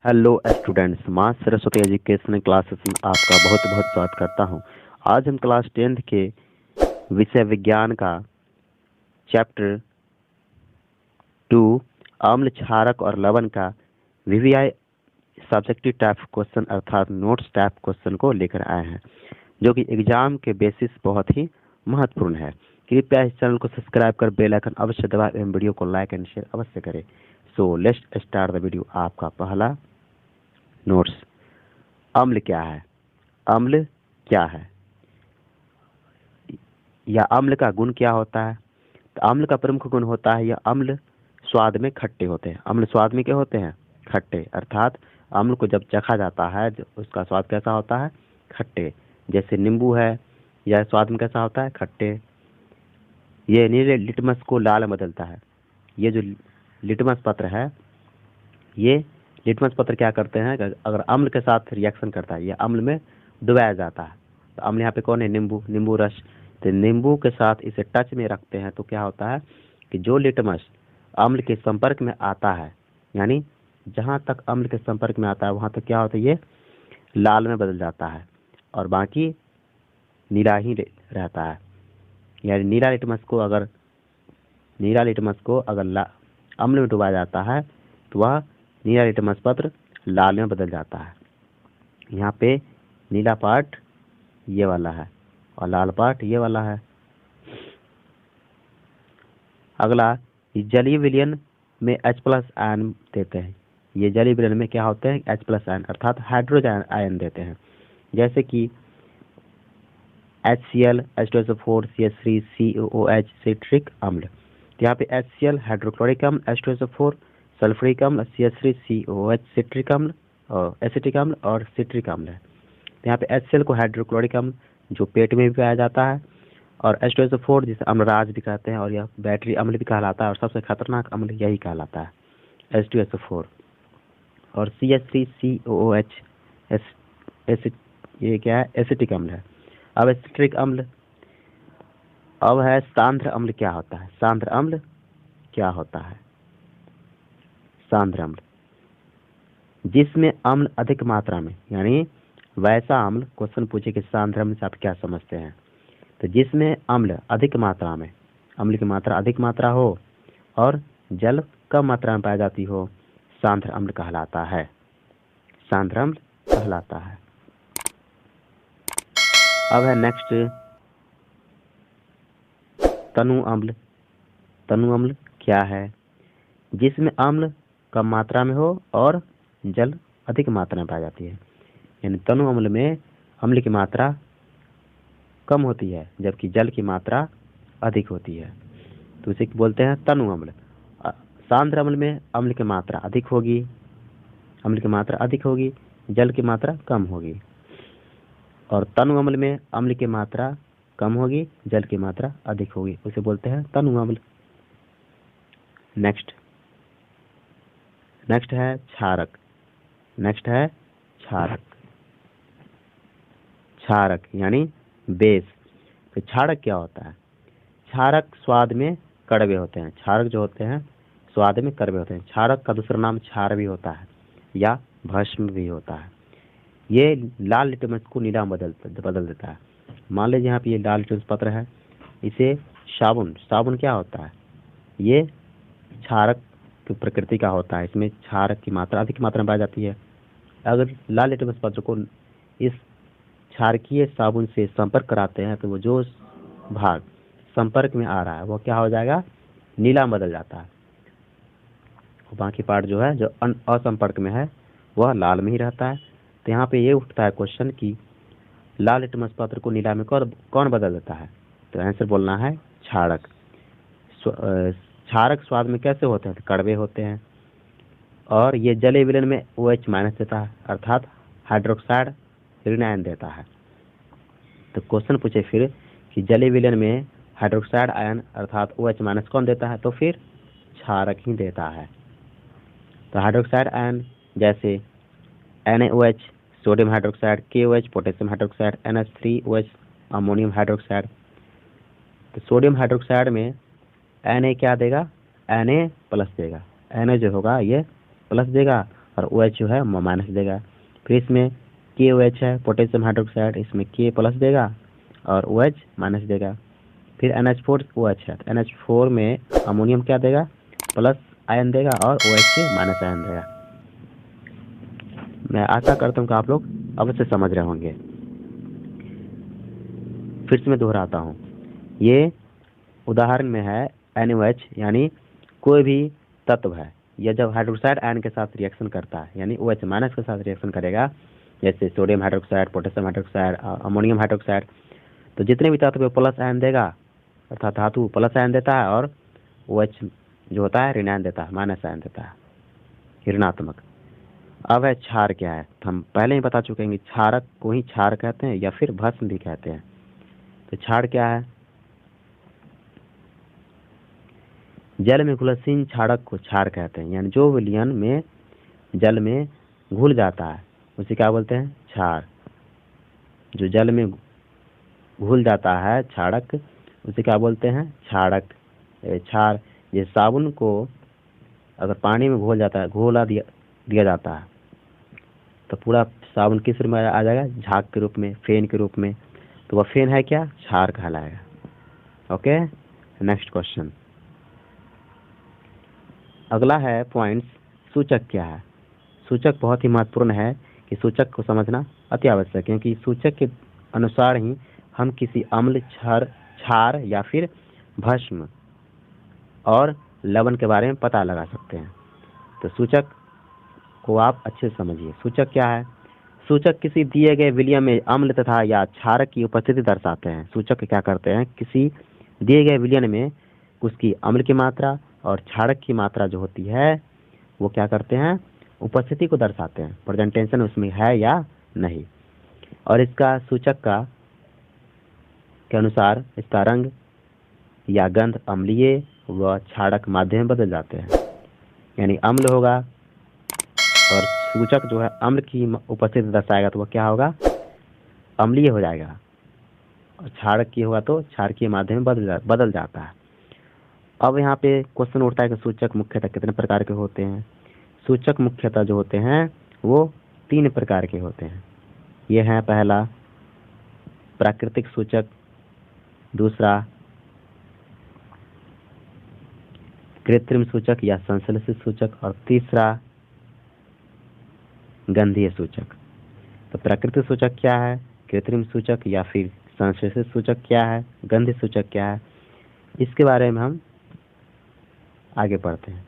Hello students, माँ Saraswati education classes में आपका बहुत बहुत स्वागत करता हूँ। आज हम क्लास 10th के विषय विज्ञान का चैप्टर 2 अम्ल, क्षारक और लवण का वीवीआई सब्जेक्टिव टाइप क्वेश्चन अर्थात नोट्स टाइप क्वेश्चन को लेकर आए हैं, जो कि एग्जाम के बेसिस बहुत ही महत्वपूर्ण है। कृपया इस चैनल को सब्सक्राइब कर बेल आइकन अवश्य दबाएं एवं वीडियो को लाइक एंड शेयर अवश्य करें। So let's start the video. आपका पहला नोट्स, अम्ल क्या है? अम्ल क्या है या अम्ल का गुण क्या होता है? तो अम्ल का प्रमुख गुण होता है, यह अम्ल स्वाद में खट्टे होते हैं। अम्ल स्वाद में क्या होते हैं? खट्टे। अर्थात अम्ल को जब चखा जाता है उसका स्वाद कैसा होता है? खट्टे। जैसे नींबू है, यह स्वाद में कैसा होता है? खट्टे। ये नीले लिटमस को लाल में बदलता है। ये जो लिटमस पत्र है, ये लिटमस पत्र क्या करते हैं? अगर अम्ल के साथ रिएक्शन करता है, यह अम्ल में डुबाया जाता है। तो अम्ल यहाँ पे कौन है? नींबू। नींबू रस। तो नींबू के साथ इसे टच में रखते हैं तो क्या होता है कि जो लिटमस अम्ल के संपर्क में आता है, यानी जहाँ तक अम्ल के संपर्क में आता है वहाँ तक क्या होता है? ये लाल में बदल जाता है और बाकी नीला ही रहता है। यानी नीला लिटमस को अगर अम्ल में डुबाया जाता है तो वह नीला लिटमस पत्र लाल में बदल जाता है। यहाँ पे नीला पार्ट ये वाला है और लाल पार्ट ये वाला है। अगला, जलीय विलयन में H+ आयन देते हैं। ये जलीय विलयन में क्या होते हैं? H+ आयन अर्थात हाइड्रोजन आयन देते हैं। जैसे कि HCl, H2SO4, CH3, COOH citric अम्ल। यहाँ पे HCl हाइड्रोक्लोरिक अम्ल, H2SO4 सल्फ्यूरिक अम्ल, CH3 COOH सिट्रिक अम्ल और एसिटिक अम्ल और सिट्रिक अम्ल है। तो यहाँ पे HCl को हाइड्रोक्लोरिक अम्ल जो पेट में भी पाया जाता है, और H2SO4 जिसे अम्लराज भी कहते हैं, और यह बैटरी अम्ल भी कहलाता है और सबसे खतरनाक अम्ल यही कहलाता है H2SO4। और CH3 COOH ये क्या है? एसिटिक अम्ल है। अब एसिटिक अम्ल, अब है सांद्र अम्ल क्या होता है? सांद्र अम्ल क्या होता है? सांद्र अम्ल जिसमें अम्ल अधिक मात्रा में, यानी वैसा अम्ल, क्वेश्चन पूछे कि सांद्र अम्ल से आप क्या समझते हैं? तो जिसमें अम्ल अधिक मात्रा में, अम्ल की मात्रा अधिक मात्रा हो और जल कम मात्रा में पाई जाती हो, सांद्र अम्ल कहलाता है। सांद्र अम्ल कहलाता है। अब है नेक्स्ट, तनु अम्ल। तनु अम्ल क्या है? जिसमें अम्ल कम मात्रा में हो और जल अधिक मात्रा में पाई जाती है। यानी तनु अम्ल में अम्ल की मात्रा कम होती है जबकि जल की मात्रा अधिक होती है, तो इसे बोलते हैं तनु अम्ल। सांद्र अम्ल में अम्ल की मात्रा अधिक होगी, जल की मात्रा कम होगी। और तनु अम्ल में अम्ल की मात्रा कम होगी, जल की मात्रा अधिक होगी, उसे बोलते हैं तनु अम्ल। नेक्स्ट है क्षारक। क्षारक यानी बेस। तो क्षारक क्या होता है? क्षारक स्वाद में कड़वे होते हैं। क्षारक जो होते हैं स्वाद में कड़वे होते हैं। क्षारक का दूसरा नाम क्षार भी होता है या भस्म भी होता है। ये लाल लिटमस को नीला में बदल देता है। मान लीजिए यहाँ पे ये लाल लिटमस पत्र है, इसे साबुन क्या होता है? ये क्षारक की प्रकृति का होता है। इसमें क्षारक की मात्रा अधिक मात्रा में पाई जाती है। अगर लाल लिटमस पत्र को इस क्षारकीय साबुन से संपर्क कराते हैं तो वो जो भाग संपर्क में आ रहा है वो क्या हो जाएगा? नीला में बदल जाता है। बाकी पार्ट जो है, जो असंपर्क में है, वह लाल में ही रहता है। तो यहाँ पे ये उठता है क्वेश्चन कि लाल लिटमस पत्र को नीला में कौन बदल देता है? तो आंसर बोलना है क्षारक। क्षारक स्वाद में कैसे होते हैं? तो कड़वे होते हैं। और ये जलीय विलयन में OH- देता है अर्थात हाइड्रोक्साइड ऋण आयन देता है। तो क्वेश्चन पूछे फिर कि जलीय विलयन में हाइड्रोक्साइड आयन अर्थात OH- कौन देता है? तो फिर क्षारक ही देता है। तो हाइड्रोक्साइड आयन जैसे NaOH sodium hydroxide, KOH potassium hydroxide, NH3OH ammonium hydroxide. तो सोडियम हाइड्रोक्साइड में Na क्या देगा? Na+ देगा। Na जो होगा ये प्लस देगा और OH जो है माइनस देगा। फिर इसमें KOH है पोटेशियम हाइड्रोक्साइड, इसमें K प्लस देगा और OH माइनस देगा। फिर NH4OH है, तो NH4 में अमोनियम क्या देगा, प्लस आयन देगा और OH से माइनस आयन देगा। मैं आशा करता हूँ कि आप लोग अवश्य समझ रहे होंगे। फिर से मैं दोहराता हूँ, ये उदाहरण में है NOH यानी कोई भी तत्व है, यह जब हाइड्रोक्साइड आयन के साथ रिएक्शन करता है यानी OH माइनस के साथ रिएक्शन करेगा, जैसे sodium hydroxide, potassium hydroxide, ammonium hydroxide, तो जितने भी तत्व प्लस आयन देगा अर्थात धातु प्लस आयन देता है और OH जो होता है ऋण आयन देता है, माइनस आयन देता है, ऋणात्मक। अब है क्षार क्या है, तो हम पहले ही बता चुके हैं कि क्षारक को ही क्षार कहते हैं या फिर भस्म भी कहते हैं। तो क्षार क्या है, जल में घुलनशील क्षारक को क्षार कहते हैं, यानी जो विलयन में जल में घुल जाता है उसे क्या बोलते हैं, क्षार। जो जल में घुल जाता है क्षारक उसे क्या बोलते हैं, क्षारक, क्षार। ये साबुन को अगर पानी में घोल जाता है, घोला दिया जाता है तो पूरा साबुन किस रूप में आ जाएगा, झाग के रूप में, फेन के रूप में, तो वह फेन है क्या, क्षार कहलाएगा। Okay, next question. अगला है पॉइंट्स, सूचक क्या है। सूचक बहुत ही महत्वपूर्ण है कि सूचक को समझना अति आवश्यक है, क्योंकि सूचक के अनुसार ही हम किसी अम्ल, क्षार या फिर भस्म और लवण के बारे में पता लगा सकते हैं। तो सूचक को आप अच्छे से समझिए। सूचक क्या है, सूचक किसी दिए गए विलयन में अम्ल तथा या क्षारक की उपस्थिति दर्शाते हैं। सूचक क्या करते हैं, किसी दिए गए विलयन में उसकी अम्ल की मात्रा और क्षारक की मात्रा जो होती है वो क्या करते हैं, उपस्थिति को दर्शाते हैं, प्रेजेंटेशन उसमें है या नहीं। और इसका सूचक का के अनुसार इसका रंग या गंध अम्लीय व क्षारक माध्यम में बदल जाते हैं। यानी अम्ल होगा और सूचक जो है अम्ल की उपस्थिति दर्शाएगा तो वह क्या होगा, अम्लीय हो जाएगा, और क्षारक की होगा तो क्षारकीय माध्यम में बदल जाता है। अब यहाँ पे क्वेश्चन उठता है कि सूचक मुख्यतः कितने प्रकार के होते हैं। सूचक मुख्यतः जो होते हैं वो 3 प्रकार के होते हैं। ये है पहला प्राकृतिक सूचक, दूसरा कृत्रिम सूचक या संश्लेषित सूचक, और तीसरा गंधीय सूचक। तो प्राकृतिक सूचक क्या है, कृत्रिम सूचक या फिर संश्लेषित सूचक क्या है, गंधीय सूचक क्या है, इसके बारे में हम आगे पढ़ते हैं।